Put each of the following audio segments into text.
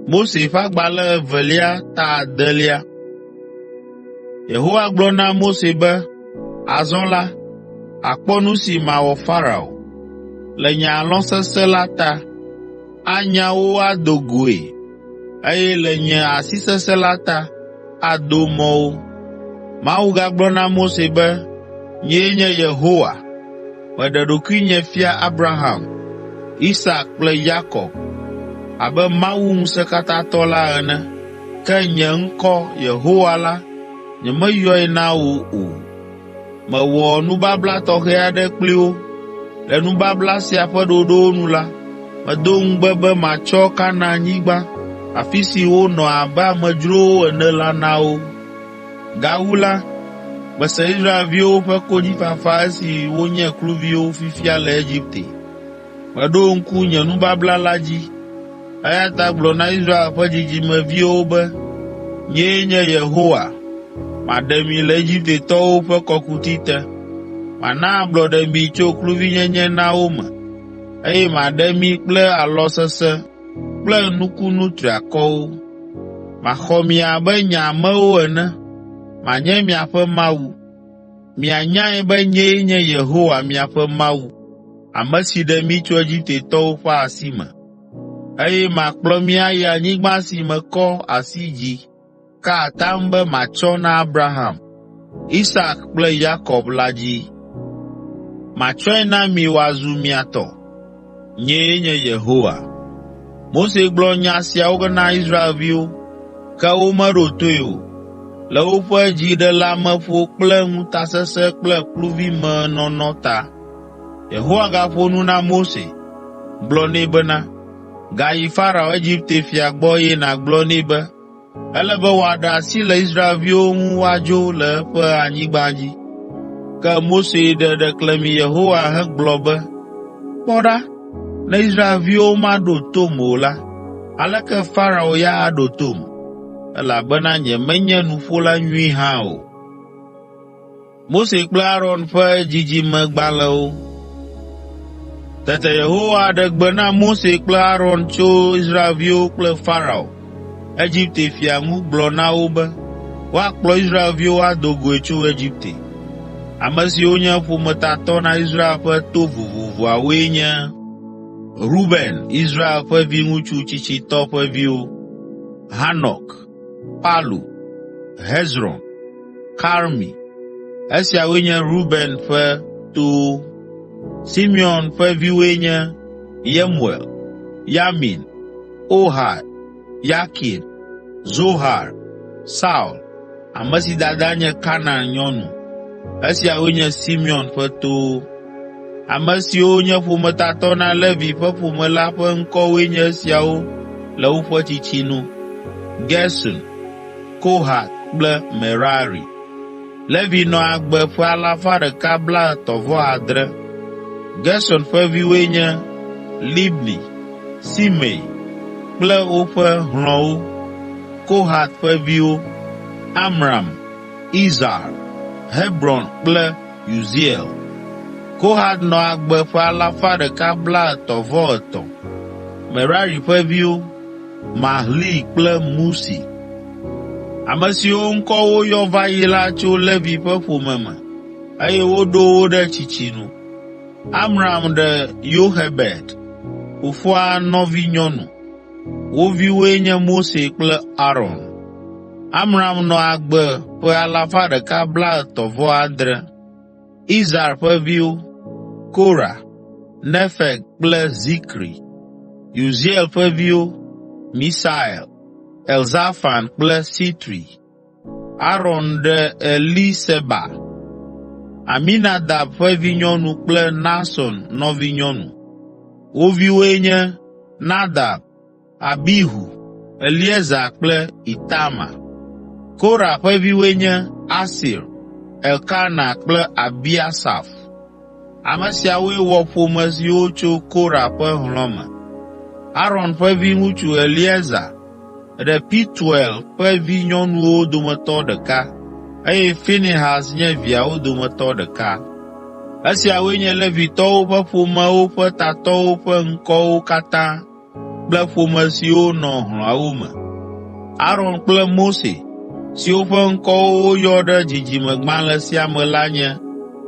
Mose ƒe agbalẽ evelia ta adelia. Yehowa gblɔ na Mose be, azɔ la, àkpɔ nu si mawɔ Farao. Le nye alɔ sesẽ la ta, anya wo ado goe, eye le nye asi sesẽ la ta, ado mɔ wo. Mawu gagblɔ na Mose be, nyee nye Yehowa, meɖe ɖokuinye fia Abraham, Isak kple Yakob, abe Mawu Ŋusẽkatãtɔ la ene, ke nye ŋkɔ Yehowa la, nyemeyɔe na wo o. Mewɔ nubabla tɔxɛ aɖe kpli wo. Le nubabla sia ƒe ɖoɖowo nu la, medo ŋugbe be matsɔ Kanaanyigba, afi si wonɔ abe amedzrowo ene la na wo. Gawu la, mese Israelviwo ƒe konyifafa esi wonye kluviwo fifia le Egipte. Meɖo ŋku nye nubabla la dzi, eya ta gblɔ na Israel ƒe dzidzimeviwo be, nyee nye Yehowa, maɖe mi le Egiptetɔwo ƒe kɔkuti te. Mana ablɔɖe mi tso kluvinyenye na wo me, eye maɖe mi kple alɔ sesẽ kple nukunu triakɔwo. Maxɔ mi abe nye amewo ene, manye miaƒe Mawu. Mianyae be nyee nye Yehowa miaƒe Mawu, ame si ɖe mi tso Egiptetɔwo ƒe asi me, eye makplɔ mi ayi anyigba si mekɔ asi dzi, ka atam be matsɔ na Abraham, Isak kple Yakob la dzi. Matsɔe na mi wòazu mia tɔ. Nyee nye Yehowa. Mose gblɔ nya siawo na Israelviwo, ke womeɖo toe o, le woƒe dziɖeleameƒo kple ŋutasesẽ kple kluvimenɔnɔ ta. Yehowa gaƒo nu na Mose, gblɔ nɛ bena, gayi Farao Egipte fia gbɔ eye nàgblɔ nɛ be, ele be wòaɖe asi le Israelviwo ŋu woadzo le eƒe anyigba dzi. Ke Mose ɖe ɖeklemi Yehowa hegblɔ be, kpɔ ɖa, ne Israelviwo maɖo tom o la, aleke Farao ya aɖo tom, elabena nyemenye nuƒola nyui hã o. Mose kple Aron ƒe dzidzimegbalẽwo. Tete Yehowa ɖe gbe na Mose kple Aron tso Israelviwo kple Farao, Egipte fia ŋu gblɔ na wo be, woakplɔ Israelviwo ado goe tso Egipte. Ame siwo nye ƒometatɔ na Israel ƒe to vovovoawoe nye Ruben, Israel ƒe viŋutsu tsitsitɔ ƒe viwo, Hanok, Palu, Hezron, Karmi. Esiawoe nye Ruben ƒe towo. Simeon ƒe viwoe nye Yemuel, Yamin, Ohad, Yakin, Zohar, Saul, ame si dada nye Kanan nyɔnu. Esiawoe nye Simeon ƒe towo. Ame siwo nye ƒometatɔ na Levi ƒe ƒome la ƒe ŋkɔwoe nye esiawo le woƒe tsitsinu: Gerson, Kohat kple Merari. Levi nɔ agbe ƒe 137. Gerson ƒe viwoe nye Libni, Simei kple woƒe hlɔ̃wo. Kohat ƒe viwo: Amram, Izar, Hebron kple Uziel. Kohat nɔ agbe ƒe 133. Merari ƒe viwo: Mahli kple Musi. Ame siwo ŋkɔwo yɔ va yi la tso Levi ƒe ƒome me, eye woɖo wo ɖe tsitsinu. Amram ɖe Yoxebed, fofoa nɔvinyɔnu. Wo viwoe nye Mose kple Aron. Amram nɔ agbe ƒe 137. Izar ƒe viwo: Korah, Nefeg kple Zikri. Uziel ƒe viwo: Misael, Elzafan kple Sitri. Aron ɖe Eliseba, Aminadab ƒe vinyɔnu kple Nason nɔvinyɔnu. Wo viwoe nye Nadab, Abihu, Eliezer kple Itama. Korah ƒe viwoe nye Asir, Elkana kple Abiasaf. Ame siawoe wɔ ƒome siwo tso Korah ƒe hlɔ̃ me. Aron ƒe viŋutsu Eliezer ɖe Pituel ƒe vinyɔnuwo dometɔ ɖeka, eye Finehas nye viawo dometɔ ɖeka. Esiawoe nye Levitɔwo ƒe ƒomewo ƒe tatɔwo ƒe ŋkɔwo katã kple ƒome siwo nɔ hlɔ̃awo me. Aron kple Mose, siwo ƒe ŋkɔwo woyɔ ɖe dzidzimegbalẽ sia me la nye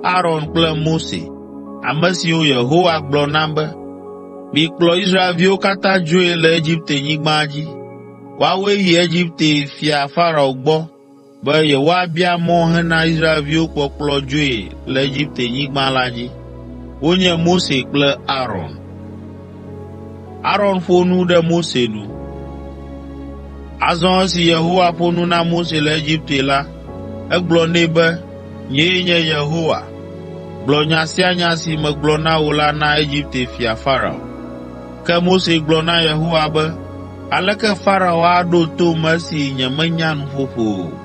Aron kple Mose, ame siwo Yehowa gblɔ na be, mikplɔ Israelviwo katã dzoe le Egiptenyigba dzi. Woawoe yi Egipte fia Farao gbɔ be yewoabia mɔ hena Israelviwo kpɔkplɔ dzoe le Egiptenyigba la dzi. Wonye Mose kple Aron. Aron ƒo nu ɖe Mose nu. Azɔ esi Yehowa ƒo nu na Mose le Egipte la, egblɔ nɛ be, nyee nye Yehowa. Gblɔ nya sia nya si megblɔ na wò la na Egipte fia Farao. Ke Mose gblɔ na Yehowa be, aleke Farao aɖo tom esi nyemenya nuƒoƒo o?